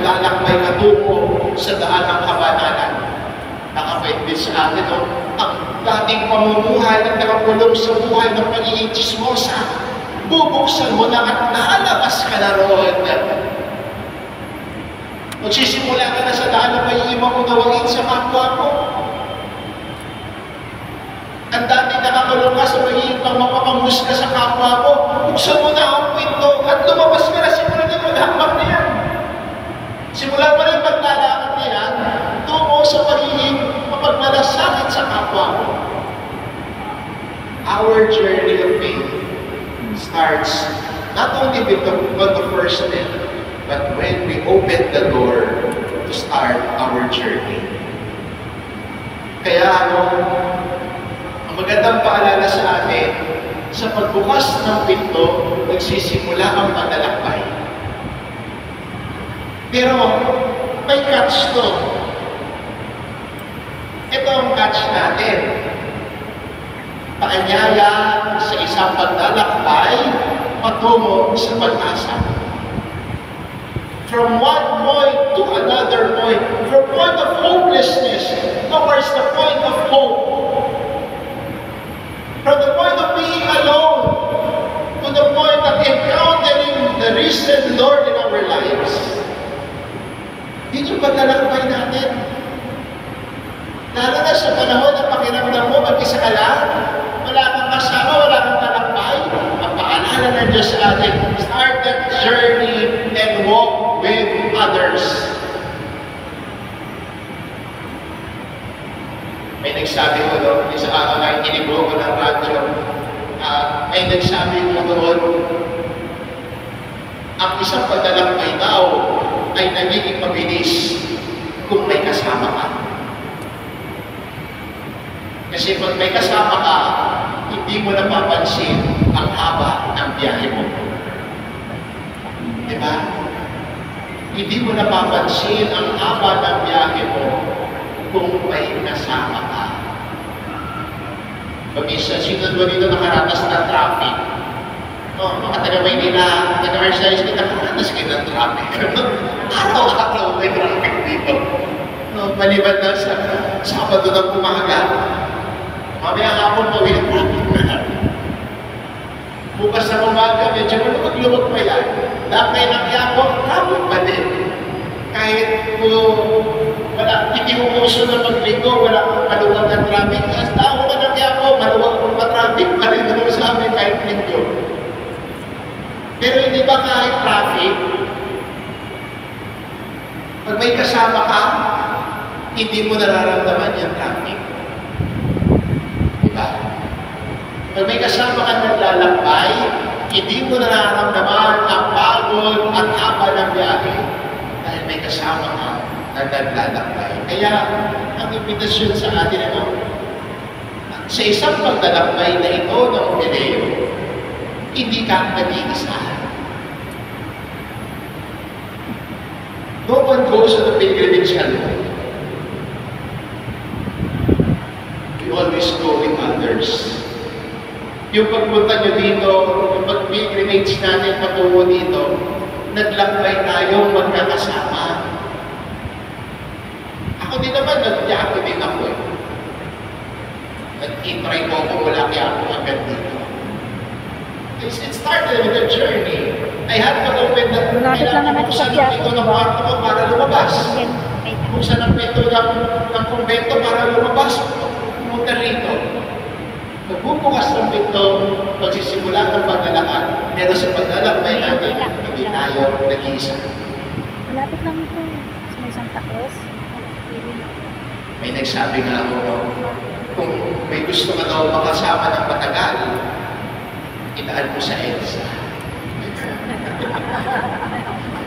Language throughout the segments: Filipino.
naglalakbay na tungo sa daan ng kabanalan. Nakapwede sa atin, ang dating pamumuhay at nakakulong sa buhay ng pagiging chismosa, bubuksan mo na at lalabas ka na roon. Magsisimula ka na sa daan ng pagiging maunawangin sa kapwa mo. Ang dati nakakulong ka sa pagiging mapapanghusga sa kapwa mo, buksan mo na ang pinto at lumabas ka na, simulan na maghambak na yan. Simulan mo na yung paglalakad na yan, tungo sa pagiging mapagmalasakit sa kapwa mo. Our journey of faith starts not only with the first step, but when we open the door to start our journey. Kaya ang magandang paalala sa atin, sa pagbukas ng pinto, nagsisimula ang paglalakbay. Pero may catch to. Ito ang catch natin. Paanyaya sa isang paglalakbay patungo sa pag-asa. From one point to another point, from point of hopelessness towards the point of hope. From the point of being alone to the point of encountering the risen Lord in our lives. Dito paglalakbay natin. Lalo na sa panahon na pakiramdam mo, mag-isa ka lang, wala kang kasama, wala kang talakbay, ang paalala ng Diyos sa atin, start that journey and walk with others. May nagsabi ko doon, isang araw na ikinig ko ng radyo, may nagsabi ko doon, ang isang paglalakbay daw ay nagiging mabilis kung may kasama ka. Kasi pag may kasama ka, hindi mo napapansin ang haba ng biyahe mo. Diba? Hindi mo napapansin ang haba ng biyahe mo kung may kasama ka. Pag-isa, sino ba dito nakaratas ng traffic? Mga taga-Maynila, taga-Marshall's, nakaratas kayo ng traffic. Araw-araw may traffic dito. Maliban na sa Sabado ng umaga. Mamaya hapon pa, will traffic na. Bukas na umaga, medyo lumag-lumag pa yan. Lakay ng Quiapo, traffic pa din. Kahit hindi mo uso na magligo, wala kang maluwag ng traffic. As tao ka ng Quiapo, maluwag kang traffic pa rin naman sa amin kahit linggo. Pero hindi ba kahit traffic, pag may kasama ka, hindi mo nararamdaman yung traffic. Diba? Pag may kasama ka naglalakbay, hindi mo nararamdaman ang pagod at haba ng biyahe dahil may kasama ka na naglalakbay. Kaya, ang imbitasyon sa atin sa isang paglalakbay na ito ng Pileo, hindi ka nag-iisa. No one goes to the pilgrimage alone. We always go with others. Yung pagpunta nyo dito, yung pag-pilgrimage natin patungo dito, naglakbay tayong magkakasama. Ako din naman, nag-yako din ako eh. Nag-intry ko kung wala kaya ako agad dito. It started with a journey. I had to open the buksan ang pinto ng kwarto ko para lumabas. Buksan ang pinto ng kumbento para lumabas. Pumunta rito. Nagbubukas ng pinto, magsisimula ng paglalakad. Pero sa paglalakbay natin, hindi tayo nag-iisa. Malapit lang ito. Sa may Santa Cruz. May nagsabi nga ako, kung may gusto ka daw makasama ng matagal, idaan mo sa EDSA.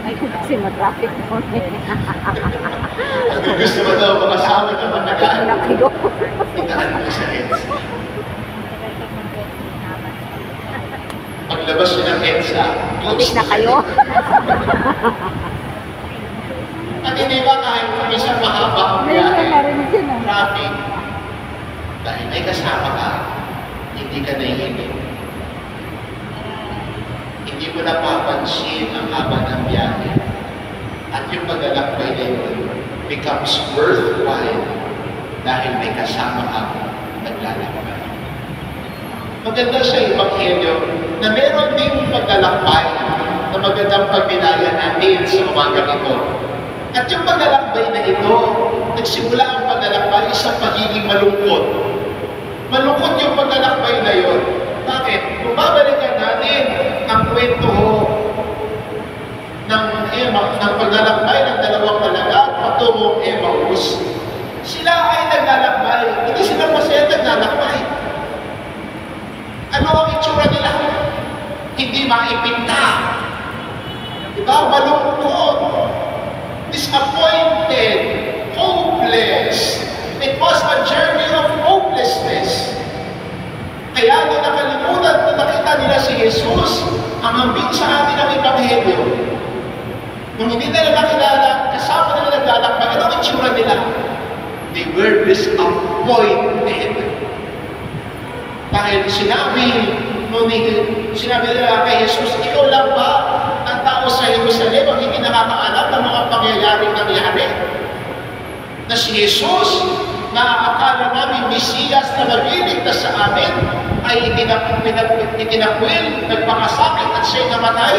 Ay, kasi matraffic mo. Kung gusto mo daw makasama ng matagal, idaan mo sa EDSA. Paglabas nyo ng EDSA, butik na kayo. At hindi ba kahit isang mahaba ang biyahe, traffic, dahil may kasama ka, hindi ka nahihimik. Hindi mo napapansin ang haba ng biyahe. At yung paglalakbay na yun becomes worthwhile dahil may kasama kang naglalakbay. Maganda sa Ebanghelyo na meron din paglalakbay na magandang pagbinaya natin sa umagang ito. At yung paglalakbay na ito, nagsimula ang paglalakbay sa pagiging malungkot. Malungkot yung paglalakbay na yun. Bakit? Kung babalikan natin ang kwento ng paglalakbay ng dalawang alagad patungong Emmaus, sila ay naglalakbay. Hindi sila masaya naglalakbay. Ano ang itsura nila? Hindi maipinta. Diba? Malungkot. Disappointed. Hopeless. It was a journey of hopelessness. Kaya nung nakalimutan na nakita nila si Jesus, ang hambing sa atin ng Ebanghelyo, nung hindi nila nakilala, kasama nila naglalakbay, ano ang itsura nila? They were disappointed. Dahil sinabi nila kay Jesus, ikaw lang ba ang tao sa Jerusalem ang hindi nakakaalam ng mga pangyayaring nangyari? Na si Jesus, na akala namin Mesiyas na magliligtas sa amin, ay itinakwil, nagpakasakit at siya'y namatay.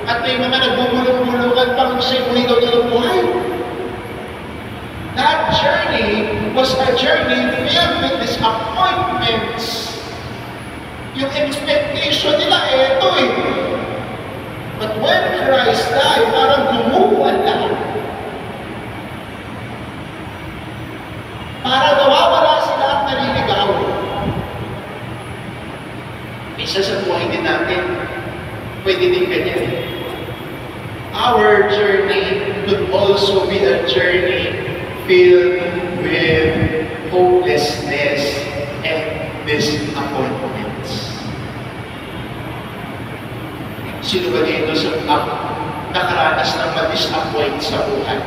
At may mga nagbubulong-bulungan pang siya'y muli daw ng buhay. That journey was a journey filled with disappointments. Yung expectation nila, ito eh. But when Christ died, parang gumuwan lang. Para nawawala sila at naliligaw. Isa sa buhay din natin, pwede din ganyan. Our journey could also be a journey filled with hopelessness and disappointments. Sino ba dito sa nakaranas ng ma-disappoint sa buhay?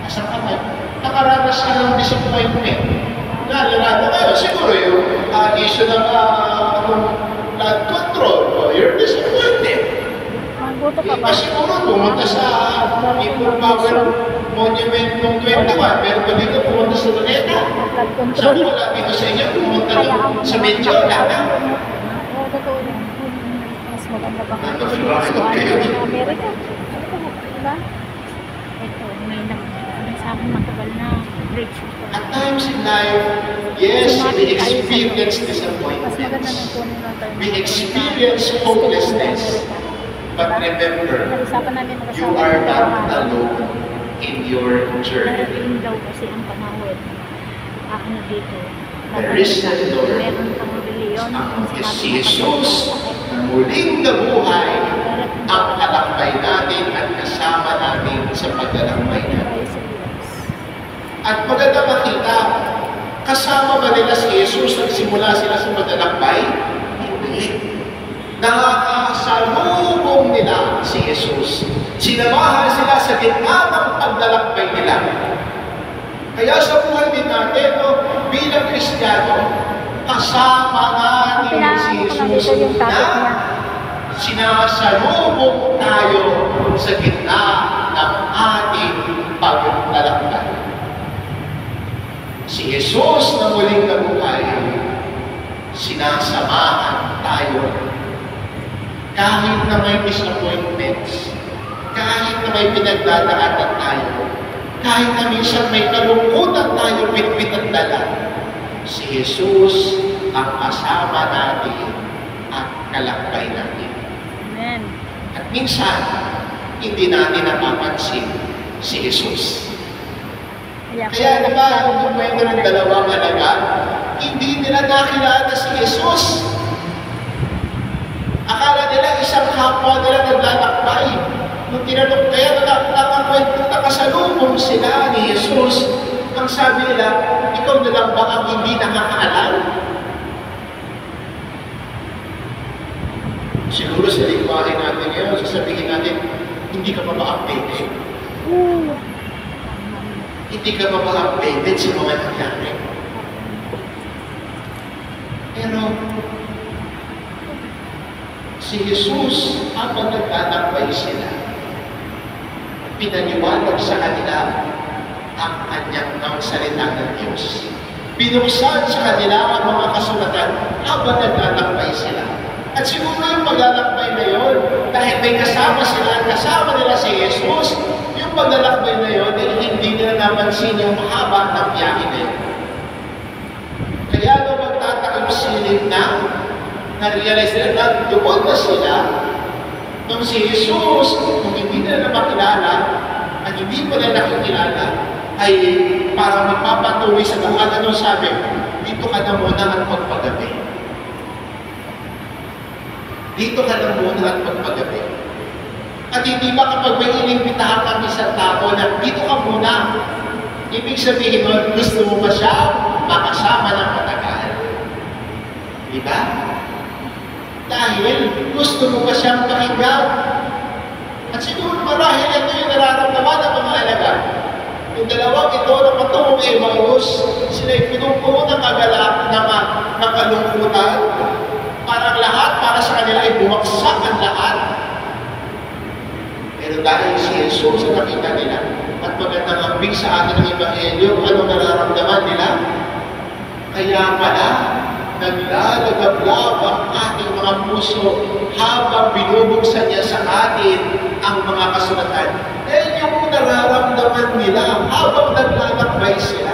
Asa ka ba? Nakaranas ka ng disappointment. Nalala kayo, siguro yung issue ng blood control. You're disappointed. Iba siguro pumunta sa People Power Monument noong 21. Pero pa dito pumunta sa Luneta. Sa wala dito sa inyo, pumunta sa Medjola. Oo, totoo yan. Mas maganda pa kung sa Amerika. Diba? Ito, may sa akin matagal na bridge. At times in life, yes, we experience disappointment. We experience hopelessness. But remember, you are not alone in your journey. Narating daw kasi ang panahon. Ano dito? There is a Lord. Meron pang reliyon. Si Jesus na muling nabuhay ang kalakbay natin at kasama natin sa paglalakbay natin. At maganda makita, kasama ba nila si Jesus nagsimula sila sa paglalakbay? Hindi. Nakakasalubong nila si Jesus. Sinamahan sila sa gitna ng paglalakbay nila. Kaya sa buhay din natin, bilang Kristiyano, kasama natin si Jesus na sinasalubong tayo sa gitna ng ating paglalakbay. Si Jesus na muling nabuhay, sinasamahan tayo. Kahit na may disappointments, kahit na may pinagdadaanan tayo, kahit na minsan may kalungkutan tayo bitbit at dala, si Jesus ang kasama natin at kalakbay natin. Amen. At minsan, hindi natin napapansin si Jesus. Kaya diba, yung kwento ng dalawang alagad, hindi nila nakilala si Jesus. Akala nila isang kapwa nila naglalakbay. Nung tinanong, kaya nakasalubong sila ni Jesus, ang sabi nila, ikaw na lang ba ang hindi nakakaalam? Siguro sa lingwahe natin ngayon, sasabihin natin, hindi ka pa ba-updated? Hindi ka pa ba-updated sa mga nangyari? Pero, si Jesus, habang naglalakbay sila, pinaliwanag sa kanila ang ang salita ng Diyos. Binuksan sa kanila ang mga kasulatan habang naglalakbay sila. At siguro yung paglalakbay na yun, dahil may kasama sila, kasama nila si Jesus, yung paglalakbay na yun, ay hindi nila napansin yung mahaba ng biyahe na yun. Kaya nung magtatakang silid na-realize nila na doon na sila, nung si Jesus, kung hindi nila makilala, at hindi pa nila nakikilala, ay parang magpapatuloy sa daan. Ano sabi? Dito ka na muna at magpagabi. Dito ka na muna at magpagabi. At hindi ba kapag may inimbitahan kami sa tao na dito ka muna, ibig sabihin mo, gusto mo ba siya makasama ng matagal? Diba? Dahil gusto mo ba siyang pakinggan? At siguro marahil ito yung nararamdaman ng mga alaga. Yung dalawang ito na patungong Emmaus, sila'y punong-puno ng kagalak ng kalungkutan. Parang lahat, para sa kanila ay bumaksak ang lahat. Pero dahil si Jesus sa nakita nila, at magandang ambing sa atin ng Ebanghelyo, ano nararamdaman nila? Kaya pala, naglalagablab ang ating mga puso habang binubuksan niya sa atin ang mga kasulatan. Dahil yung nararamdaman nila habang naglalakbay sila.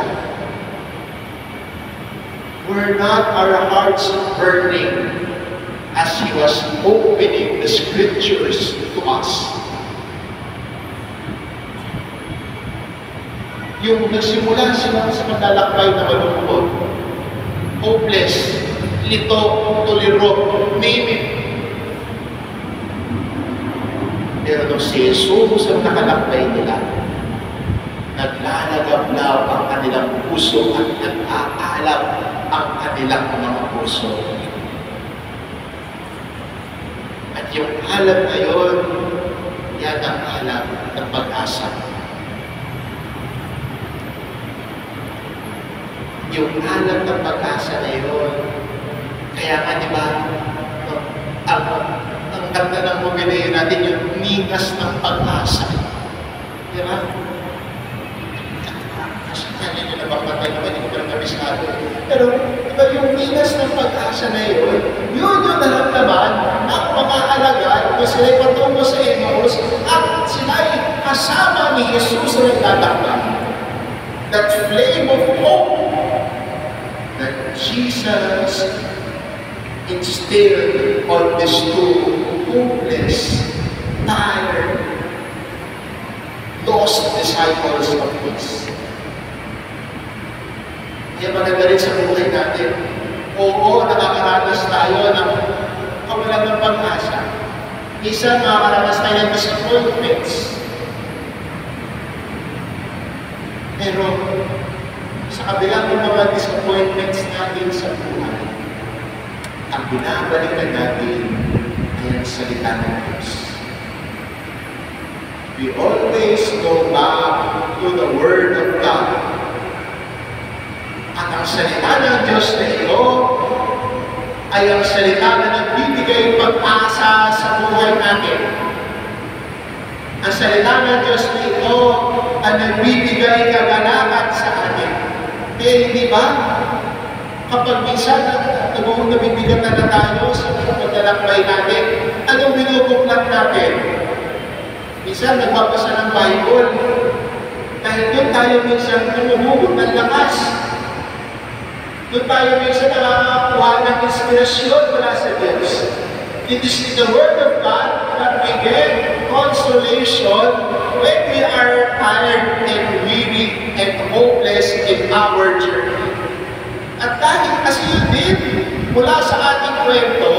Were not our hearts burning as He was opening the Scriptures to us? Yung nagsimula sila sa paglalakbay na malungkot, hopeless, lito, tuliro, name it. Pero nung si Jesus ang nakalakbay nila, naglalagablab ang kanilang puso at nag-aalab ang kanilang mga puso. At yung alab na yun, yan ang alab ng pag-asa. Yung alab ng pag-asa na yun, kaya nga diba, ang ganda ng mobilyo natin, yung nigas ng pag-asa. Diba? Kasi kanya nyo nabakbatay naman, hindi ko lang kabisado. Pero, diba yung nigas ng pag-asa na yun, yun yung naramdaman ng mga alagad kung sila'y patungo sa Emmaus at sila'y kasama ni Jesus na nagtatakbo. That flame of hope that Jesus instilled on these two hopeless, tired, lost disciples of His. Kaya maganda rin sa buhay natin. Oo, nakakaranas tayo ng kawalan ng pag-asa. Minsan nakakaranas tayo ng disappointments. Pero sa kabila ng mga disappointments natin sa buhay, ang binabalikan natin ay ang salita ng Diyos. We always go back to the Word of God. At ang salita ng Diyos na ito ay ang salita na nagbibigay pag-asa sa buhay natin. Ang salita ng Diyos na ito ay nagbibigay kagalakan sa atin. Eh, hindi ba? Kapag minsan nabibigatan na tayo sa paglalakbay natin, anong binubuklat natin? Minsan nagbabasa ng Bible. Dahil doon tayo minsan tumuhugot ng lakas. Doon tayo minsan nakakakuha ng inspirasyon mula sa Diyos. It is in the Word of God that we get consolation when we are tired and weary and hopeless in our journey. At dahil kasi yun din, mula sa ating kwento,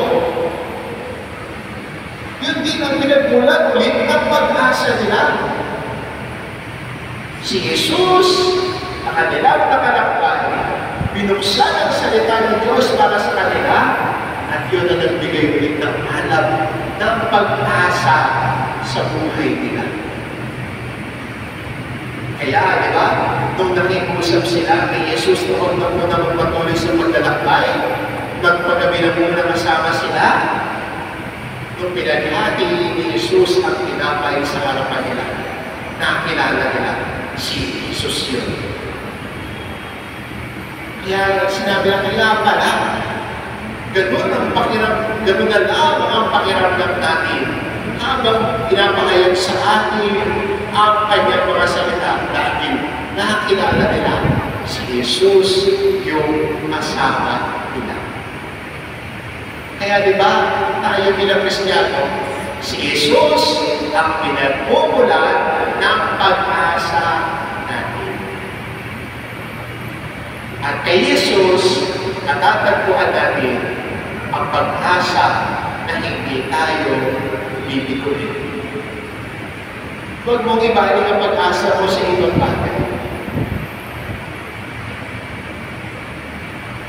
yun din ang pinagmulan ulit ng pag-asa nila. Si Jesus, na kanilang nakalakbay, binuksan ang salita ng Diyos para sa kanila, at yun ang nagbigay ulit ng alam ng pag-asa sa buhay nila. Kaya, di ba, nung nakikusap sila kay Jesus noon na muna magpatuloy sa paglalakbay, nagpagabi na muna kasama sila, nung pinaghati ni Jesus ang tinapay sa harapan nila. nakilala nila si Jesus yun. Kaya sinabi lang nila pala, ganun na lang ang pakiramdam natin habang pinapakayag sa atin ang kanyang mga salita dahil nakilala nila si Jesus yung asawa nila. Kaya di ba, tayo bilang Kristiyano, si Jesus ang pinagmumulan ng pag-asa natin. At kay Jesus, natatagpuan natin ang pag-asa na hindi tayo bibiguin. Huwag mong ibaling ang pag-asa mo sa ibang bagay.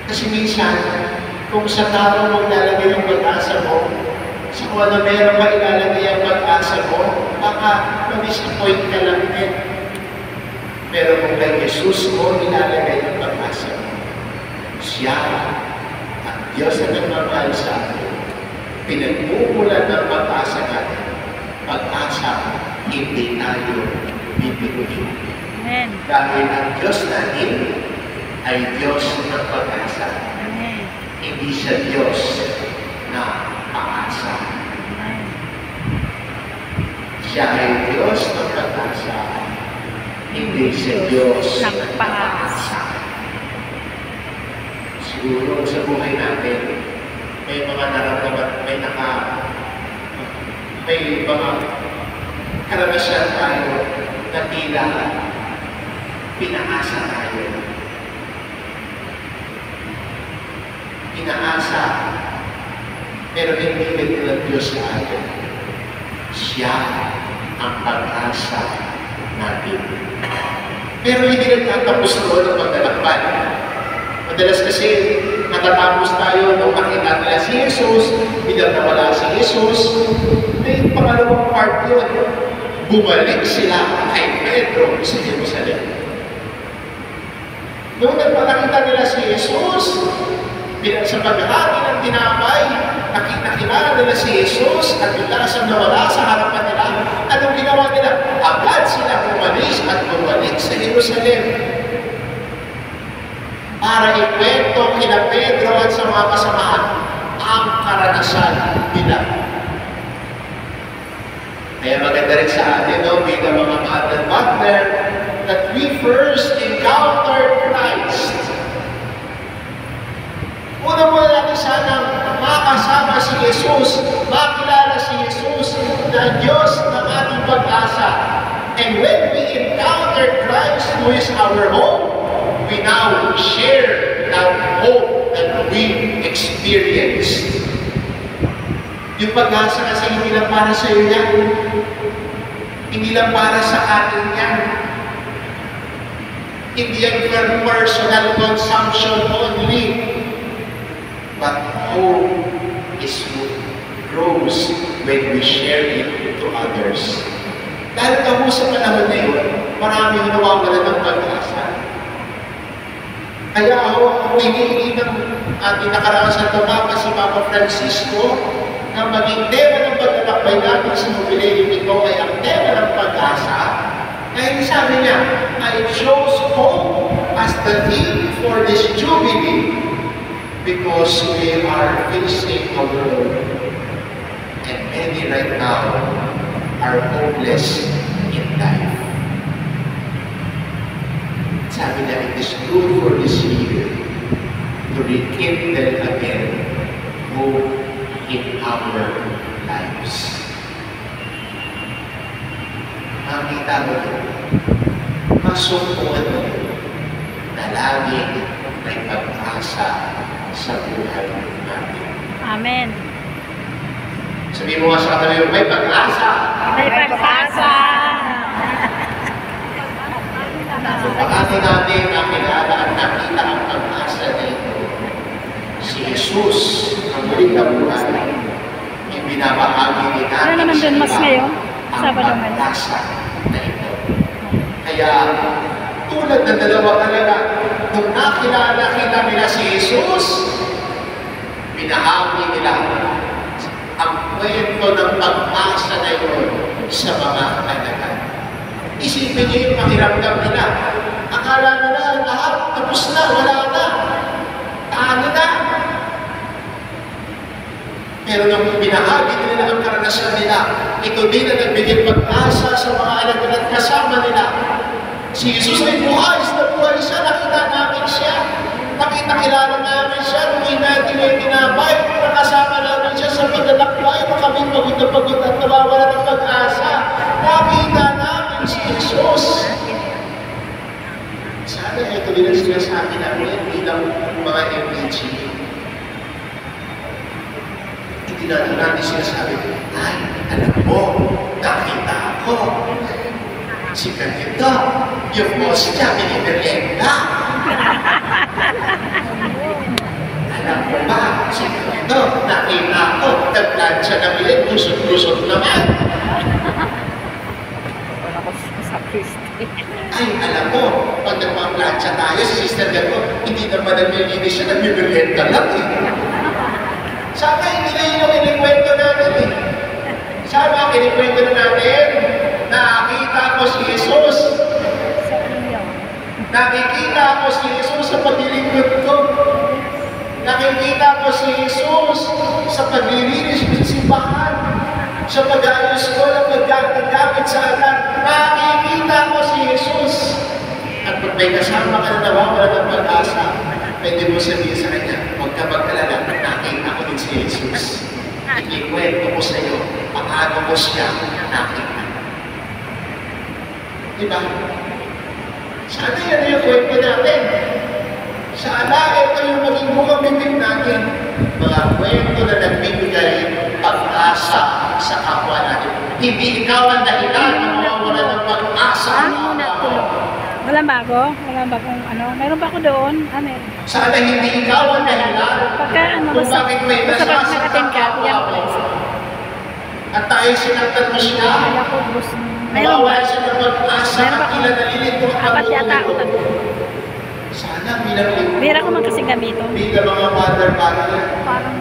Kasi minsan, kung sa tao mo ilalagay ang pag-asa mo, sa kung ano meron pa ilalagay ang pag-asa mo, baka ma-disappoint ka lang din. Pero kung kay Jesus mo ilalagay ang pag-asa mo, siya ang Diyos na nagmamahal sa atin. Pinagmumulan ng pag-asa natin. Pag-asa, hindi tayo bibiguin. Amen. Dahil ang Diyos natin ay Diyos ng pag-asa. Amen. Hindi siya Diyos na pag-asa. Amen. Siya ay Diyos ng pag-asa. Hindi siya Diyos ng ng pag-asa. Siguro sa buhay natin, may mga naramdaman, may mga karanasan tayo na tila pinaasa tayo. Pinaasa, pero hindi ito ng Diyos sa atin. Siya ang pag-asa natin. Pero hindi nagtatapos doon ang paglalakbay. Madalas kasi natatapos tayo nung makita nila si Jesus, bilang nawala si Jesus. May pangalawang part yun. Bumalik sila kay Pedro sa Jerusalem. Noong nagpakita nila si Jesus, bilang sa paghahati ng tinapay, nakita nila si Jesus at bigla siyang nawala sa harapan nila. Anong ginawa nila? Agad sila umalis at bumalik sa Jerusalem para ikwento kina Pedro at sa mga kasamahan ang karanasan nila. Kaya maganda rin sa atin, no, bilang mga mother partner, that we first encountered Christ. Una-una natin sanang makasama si Jesus, makilala si Jesus na Diyos ng ating pag-asa. And when we encounter Christ, who is our hope, we now share that hope that we experienced. Yung pag-asa kasi hindi lang para sa iyo yan. Hindi lang para sa atin yan. Hindi yan for personal consumption only. But hope is what grows when we share it to others. Dahil kamo sa panahon na yun, marami yung nawawala ng pag-asa. Kaya ako, pinili ng ating nakaraan sa Papa, si Papa Francisco, na maging tema ng paglalakbay natin sa Jubileo ito ay ang tema ng pag-asa. Dahil sabi niya, I chose hope as the theme for this Jubilee because we are facing a world and many right now are hopeless in life. Sabi niya, it is good for this year to rekindle again hope in our lives. Makita mo yun, masumpuan mo na laging may pag-asa sa buhay natin. Amen. Sabihin mo nga sa katabi, may pag-asa. May pag-asa. Pagkati natin nakilala at nakita ang pag-asa na ito. Si Jesus, ang muling nabuhay, yung binabahagi ni natin Ano naman dun mas ngayon? Sabado ang man. pag-asa na ito. Kaya, tulad ng dalawang alaga, nung nakilala kita nila si Jesus, binahagi nila ang kwento ng pag-asa na yun sa mga alaga. Isipin niyo yung pakiramdam nila. Akala nila lahat tapos na, wala na. Talo na. Pero nung binahagi nila ang karanasan nila, ito din ang nagbigay pag-asa sa mga anak nila at kasama nila. Si Jesus ay buhay siya, nakita namin siya. Nakita-kilala namin siya, nung natin ay tinabay, nakasama namin siya sa paglalakbay, na kami pagod na pagod at nawawala ng pag-asa. Nakita namin si Jesus. Sana ito din ang sinasabi namin bilang mga MPG. Hindi natin sinasabi, ay, alam mo, nakita ako. Si ganito, yung boss niya, biniberienda. Alam mo ba, si ganito, nakita ako, nagplansya na bilhin, lusot-lusot naman. Ay, alam mo, pag nagpaplansya tayo, si Sister Gato, hindi naman naglilinis siya, nagbiberienda lang eh. Sana hindi na yung kinikwento natin eh. Sana kinikwento na natin, nakita ko si Jesus. Nakikita ko si Jesus sa paglilingkod ko. Nakikita ko si Jesus sa paglilinis ng simbahan. Sa pag-ayos ko ng paggamit sa anak. Nakikita ko si Jesus. At pag may kasama ka na nawawala ng pag-asa, pwede mo sabihin sa kanya, huwag ka mag-alala, nakita ko din si Jesus. Ikikwento ko sa iyo, paano ko siya nakita. Diba? Sana yan yung kwento natin. Sana ito yung maging bukang bibig natin. Mga kwento na nagbibigay pag-asa sa kapwa natin. Hindi ikaw ang dahilan na mawawala ng pag-asa. Ano muna tulog? Wala bago? Wala bagong ano? Meron ba ako doon? Ah, meron. Sana hindi ikaw ang dahilan Pagka ano, kung bakit may basta pag nasasaktan nakatin ka, bigyan ko. at tayo sinaktan mo siya. Wala ko, bus. Meron ba? Mawawala siya ng pag-asa Meron ba at ako? ilanalilito ang Apat yata ako pag-uwi. tatlo. Sana bilang Meron ako magkasing gamito. bilang mga mother battle, Parang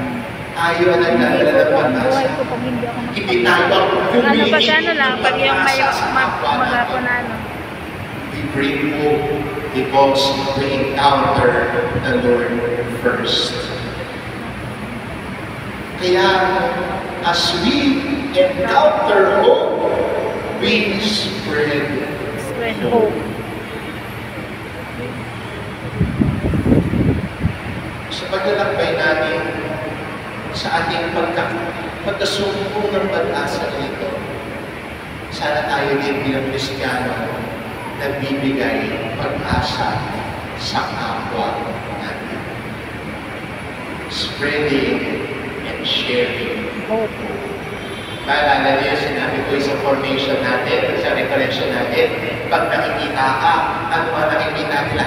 ayaw ang hindi nagdadala ko ng po ang buhay pag-asa. ko pag hindi ako Hindi tayo ang Ano humihingi pag ano lang, ng pag yung may pag-asa sa kapwa magapo natin. na ano. We bring hope because we encounter the Lord first. Kaya, as we encounter hope, we spread Spread hope. sa paglalakbay natin sa ating pagkasumpong ng pag-asa na ito. Sana tayo din bilang Kristiyano nagbibigay pag-asa sa kapwa natin. Spreading and sharing. Hope. Maalala niyo, sinabi ko sa formation natin, sa recollection natin, pag nakikita ka, ano ba nakikita nila?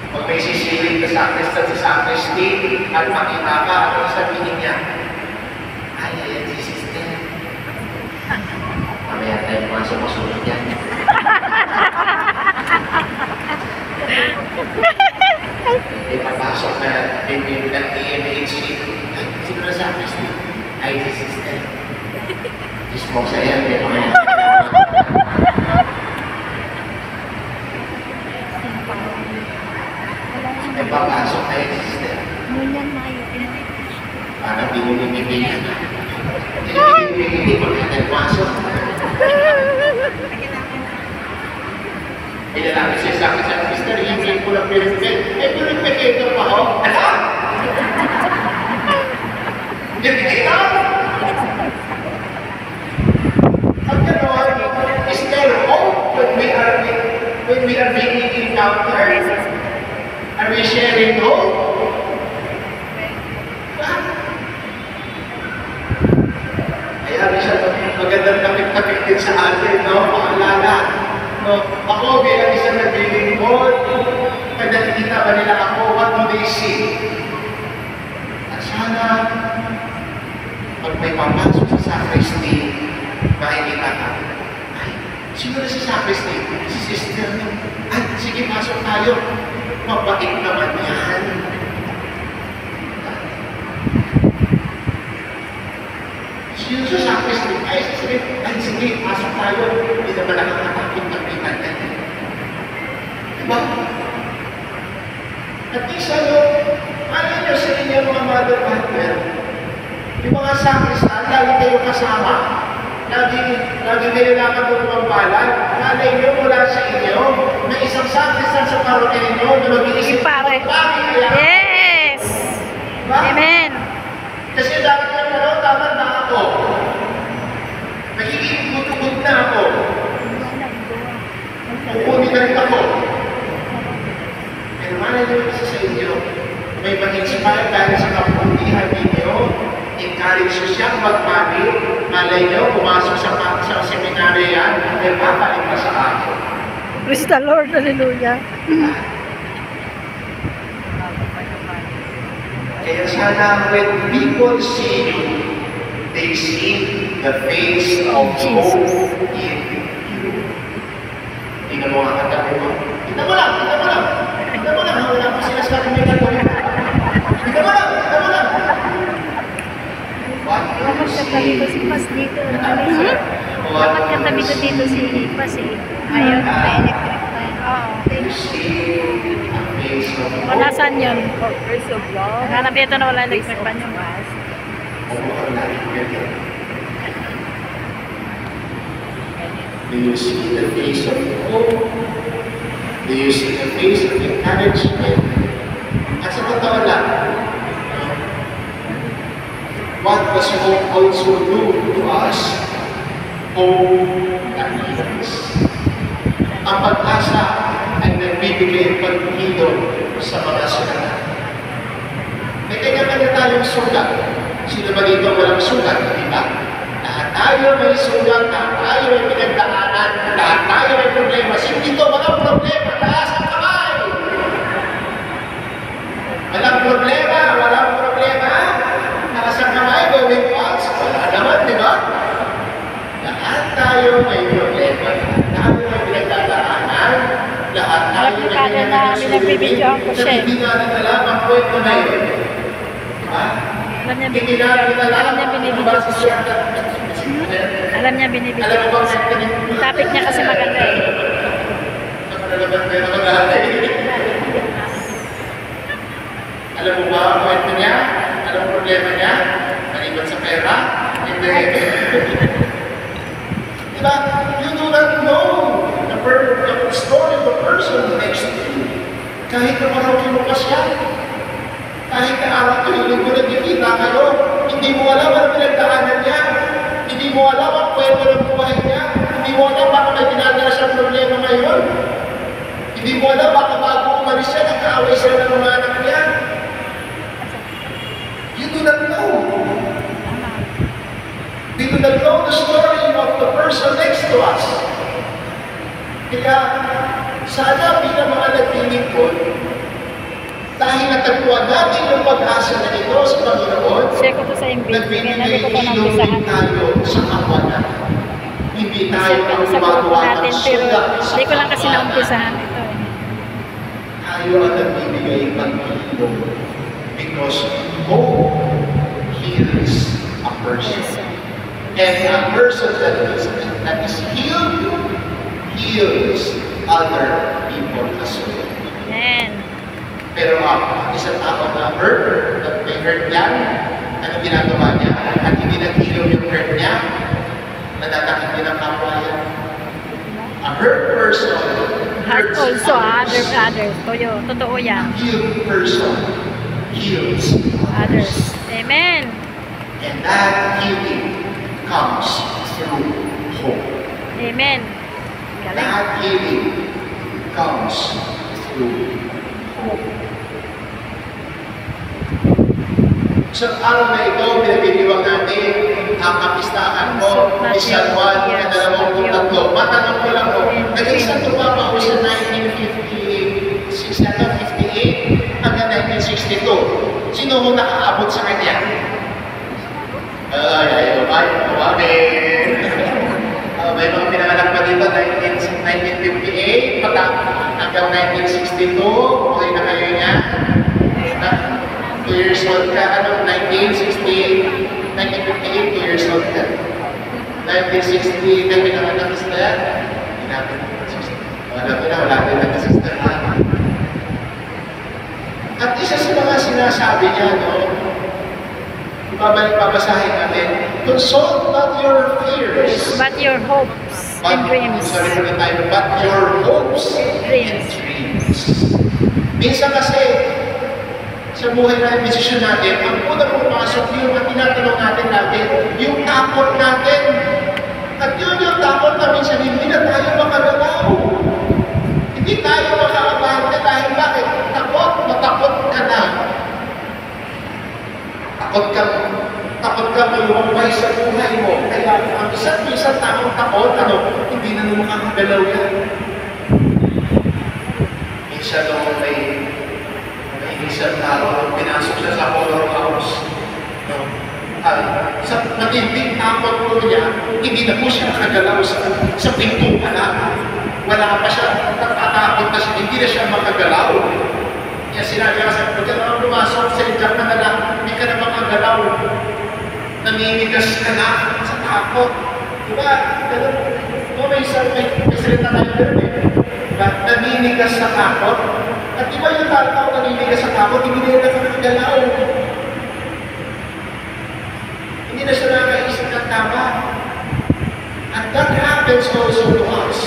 Pag may sisiling na sacristan sa sacristy, at makita ka, ano sabihin niya? Ay, ayan si sister. Mamaya tayo pumasok masunod yan. Ipapasok na bibig ng TMHC. Sino na sacristy? Ay, si sister. Ismok sa yan, kaya mamaya. Ipapasok na yan, sister. Ngunyan na yun. Parang di mo bibigyan. Hindi mo na nagpasok. Pinalaki siya sa akin sa sister, hindi ko lang pinagpil. Eh, pinagpil ito pa ako. Ano? Hindi kita? Ang gano'n, is there hope when we are being encountered? Are we sharing hope? Kaya rin siya magandang tapik-tapik din sa atin, no? Paalala. No? Ako bilang isang naglilingkod, pag nakikita ba nila ako, what do they see? At sana, pag may papasok sa sacristy, makikita ka, ay, sino na si sacristy? Si sister. Ay, sige, pasok tayo. Mabait naman yan. Sino sa sacristy? Ay, sige, pasok tayo. tayo, hindi naman nakakatakot ng pinagyan. Diba? At least alin nyo sa inyo mga mother partner, yung mga sakristan, lagi kayo kasama. Lagi kayo nakatulong balag. Malay nyo mula sa inyo, may isang sakristan sa parokya ninyo na mag-iisip Pare. kaya. Yes! Diba? Amen! Kasi dahil yung tama na ako. Nagiging butugod na ako. Kukunin na rin ako. Pero malay nyo isa sa inyo, may mag-inspire dahil sa kaputihan ninyo, encourage nyo siyang magmani, malay nyo, pumasok sa seminary yan, ay papalik na sa akin. Praise the Lord, hallelujah. Kaya sana when people see you, they see the face of Jesus hope in you. Tingnan mo ang katabi mo. Tingnan mo lang, tingnan mo lang. Tingnan mo lang, wala pa sila sa akin may gagawin. Tingnan mo lang, tingnan mo lang. Dapat katabi ko si Pas dito. Dapat katabi ko dito si Pas eh. Ayaw na pa-electric pa yun. Oo. You see the face of O, hope. nasaan yun? First of all, Hanap ito na wala electric pa yun. Do you see the face of hope? Do you see the face of encouragement? At sa totoo lang, what does hope also do to us? Hope that heals. Ang pag-asa ay nagbibigay pagkilo sa mga sulat. May kanya-kanya tayong sulat. Sino ba dito walang sulat? Di ba? Lahat tayo may sulat, lahat tayo may pinagdaanan, lahat tayo may problema. Sino dito walang problema? Taas ang kamay! Walang problema, walang problema. Taas ang kamay, going once. Wala naman, di ba? Lahat tayo may problema. Lahat tayo may pinagdadaanan. Lahat tayo may namin nagbibidyoan ko siya. Hindi natin alam ang kwento na yun. Diba? Alam niya Hindi natin alam alam niya binibidyo ko siya. Alam niya binibidyo Alam mo ko bang siya. Yung topic niya kasi maganda eh. Alam mo ba ang kwento niya? Alam mo problema niya? Nalibat sa pera? Hindi. Diba? You do not know the story of the person next to you. Kahit na marami mo pa siya. Kahit na araw tuloy mo nagkikita kayo, hindi mo alam ang pinagdaanan niya. Hindi mo alam ang kwento ng buhay niya. Hindi mo alam baka may ginagawa siyang problema ngayon. Hindi mo alam baka bago umalis siya, nagkaaway siya ng mga anak niya. You do not know. We do not know the story of the person next to us. Kaya, sana bilang mga naglilingkod, dahil natagpuan natin yung pag-asa na ito sa Panginoon, Share ko to sa MB. Kaya natin ko pa ng ilong umpisahan. tayo sa kapwa natin. Hindi tayo Share ko ang to sa grupo gumagawa ng natin pero sugat sa hindi ko lang kasi kapwa naumpisahan natin. ito eh. Tayo ang nagbibigay pag-ilong because hope heals a person. And a person that is healed heals other people as well. Amen. Pero isang tao na hurt, at may hurt yan, ano ginagawa niya? At hindi nag-ilaw yung hurt niya, nadatakit din ang kapwa niya. A hurt person Heart hurts also others. others. Totoo yan. A healed person heals Others. Amen. And that healing comes through hope. Amen. Galing. That healing comes through hope. Sa araw na ito, pinabiniwag natin ang kapistahan mo, San Juan, na 23. Matanong ko lang mo, naging Santo Papa ko sa 1956 na 58 hanggang 1962. Sino mo nakaabot sa kanya? Ay, may mga pinanganak pa dito, 1958, hanggang 1962, okay na kayo niya. 2 years old ka, 1958, 2 years old ka. 1960, na pinanganak si Dad. Hindi natin wala ko na, wala din natin sister na. At isa sa mga sinasabi niya, no, babasahin natin, consult not your fears, But your hopes and dreams. Sorry for the time, but your hopes and dreams. Minsan kasi, sa buhay na desisyon natin, ang unang pumasok yung ang tinatanong natin lagi, yung takot natin. At yun yung takot na minsan hindi na tayo makagalaw. Hindi tayo makakabante dahil bakit? Matakot ka na. Takot ka maluway sa buhay mo. Kaya ang isang taong takot, hindi na naman makakagalaw yan. Minsan nung may isang tao, pinasok siya sa horror house. Sa matinding takot po niya, hindi na po siya nakagalaw sa pintuan na. Wala pa siya, natatakot na siya, hindi na siya makagalaw. Kaya sinabi ka sa pagka naman pumasok sa injak na lang, hindi ka na makagalaw. Naninigas ka na sa takot. Diba? May salita tayo doon eh. Naninigas sa takot. At iba yung tao naninigas sa takot, hindi na nakagalaw. Hindi na siya nakaisip ng tama. And that happens also to us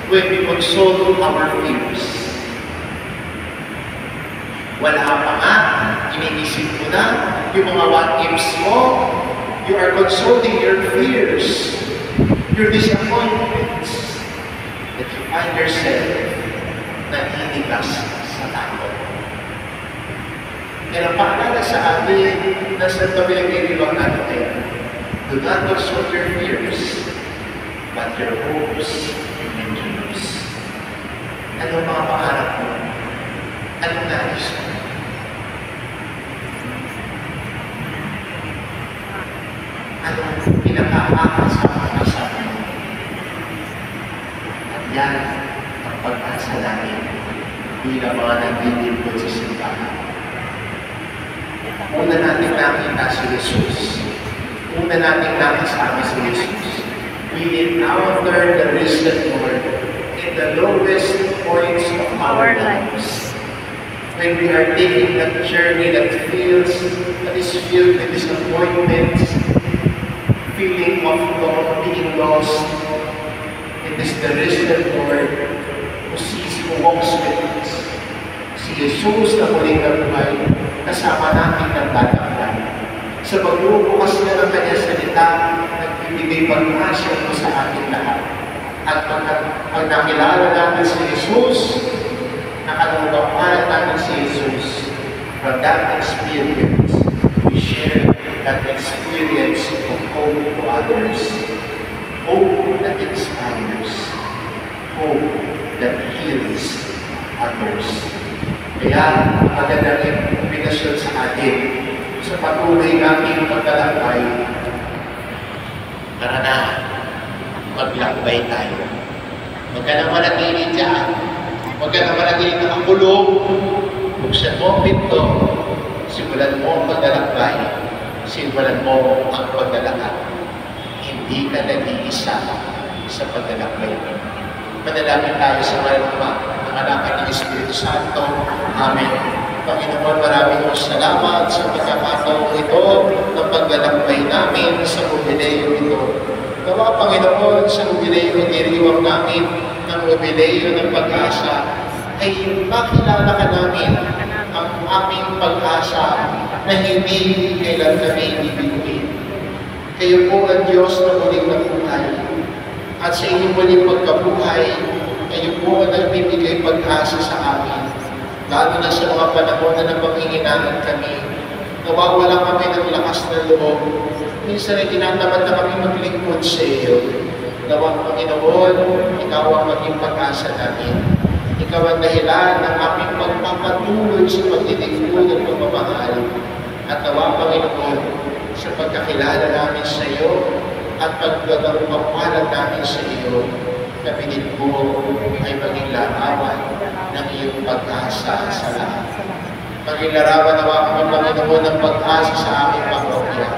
when we console our fears. Wala pa nga, iniisip mo na yung mga what-ifs mo. You are consoling your fears, your disappointments, that you find yourself naninigas sa takot. Kaya paalala sa atin na sa pabiling-ibang natin, do not console your fears, but your hopes and dreams. Anong mga pangarap mo? Anong nais mo? Anong pinaka-akas sa pag-asa mo? At yan ang pag-asa namin bilang mga nagtitipod sa simbahan. Una natin nakita si Jesus. Una natin nakasama si Jesus. We encounter the risen Lord in the lowest points of our lives. When we are taking that journey that is filled with disappointments, feeling of being lost, it is the risen Lord who walks with us. Si Jesus na muling nabuhay, kasama natin ng tataplan. Sa pagbubukas niya ng kanyang salita, nagbibigay pag-asa ito sa ating lahat. At pag nakilala natin si Jesus, nakalungkapan natin si Jesus, from that experience, we share that experience of hope to others. Hope that inspires. Hope that heals others. Kaya, magandang kombinasyon sa atin sa patuloy nating paglalakbay. Tara na, maglakbay tayo. Huwag ka na manatili dyan. Huwag ka na manatili nakakulong. Buksan mo ang pinto. Simulan mo ang paglalakbay. Simulan mo ang paglalakad. Hindi ka nag-iisa sa paglalakbay. Manalangin tayo sa panalangin ng Espiritu Santo. Amen. Panginoon, maraming salamat sa pagkakataong ito ng paglalakbay namin sa jubileo ito. Gawa, Panginoon, sa jubileo iniiwang namin ng jubileo ng pag-asa ay makilala ka namin ang aming pag-asa na hindi kailan kami ibigin. Kayo po ang Diyos na muling nabuhay. At sa inyong muling pagkabuhay, kayo po ang nagbibigay pag-asa sa amin. Lalo na sa mga panahon na napanghihinaan kami, nawawala kami ng lakas na loob. Minsan ay tinatamad na kami maglingkod sa iyo. Nawang Panginoon, ikaw ang maging pag-asa namin. Ikaw ang dahilan ng aming pagpapatuloy sa pagdilingkod at pagmamahal. At nawang Panginoon, sa pagkakilala namin sa iyo, at pagkakapapalan namin sa iyo, kami din po ay maging larawan ng iyong pag-asa sa lahat. Maging larawan nawa kami, Panginoon, ng pag-asa sa aming pamilya.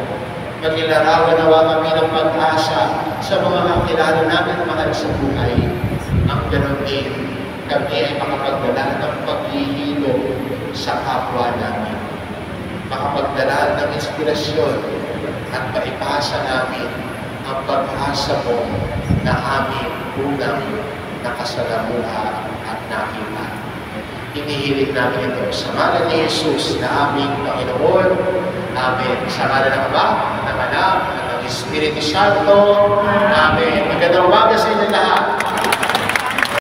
Maglilarawan nawa kami ng pag-asa sa mga kakilala namin na mahal sa buhay. Ang ganoon din, kami ay makapagdala ng paghihilo sa kapwa namin. Makapagdala ng inspirasyon at maipasa namin ang pag-asa mo na aming unang nakasalamuha at nakita. Hinihiling namin ito sa ngalan ni Jesus na aming Panginoon. Amen. Sa ngalan ng Ama, ng Anak, at ng Espiritu Santo. Amen. Magandang umaga sa inyo lahat.